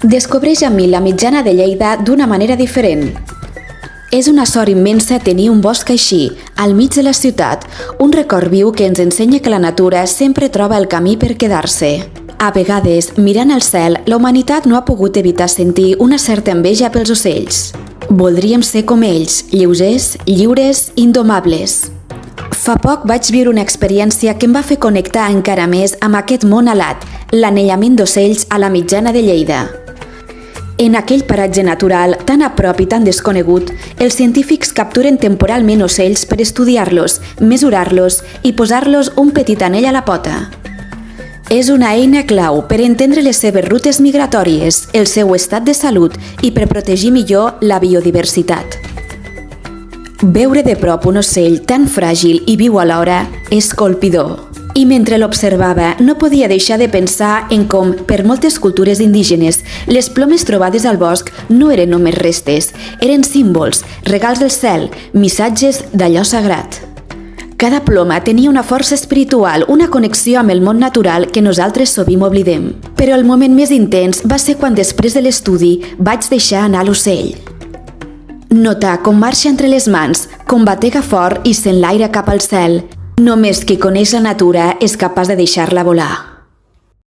Descobreix amb mi la mitjana de Lleida d'una manera diferent. És una sort immensa tenir un bosc així, al mig de la ciutat, un record viu que ens ensenya que la natura sempre troba el camí per quedar-se. A vegades, mirant al cel, la humanitat no ha pogut evitar sentir una certa enveja pels ocells. Voldríem ser com ells, lleugers, lliures, indomables. Fa poc vaig viure una experiència que em va fer connectar encara més amb aquest món alat, l'anellament d'ocells a la mitjana de Lleida. En aquell paratge natural, tan a prop i tan desconegut, els científics capturen temporalment ocells per estudiar-los, mesurar-los i posar-los un petit anell a la pota. És una eina clau per entendre les seves rutes migratòries, el seu estat de salut i per protegir millor la biodiversitat. Veure de prop un ocell tan fràgil i viu alhora és colpidor. I mentre l'observava, no podia deixar de pensar en com, per moltes cultures indígenes, les plomes trobades al bosc no eren només restes, eren símbols, regals del cel, missatges d'allò sagrat. Cada ploma tenia una força espiritual, una connexió amb el món natural que nosaltres sovint oblidem. Però el moment més intens va ser quan després de l'estudi vaig deixar anar l'ocell. Notar com marxa entre les mans, com batega fort i s'enlaira cap al cel. Només qui coneix la natura és capaç de deixar-la volar.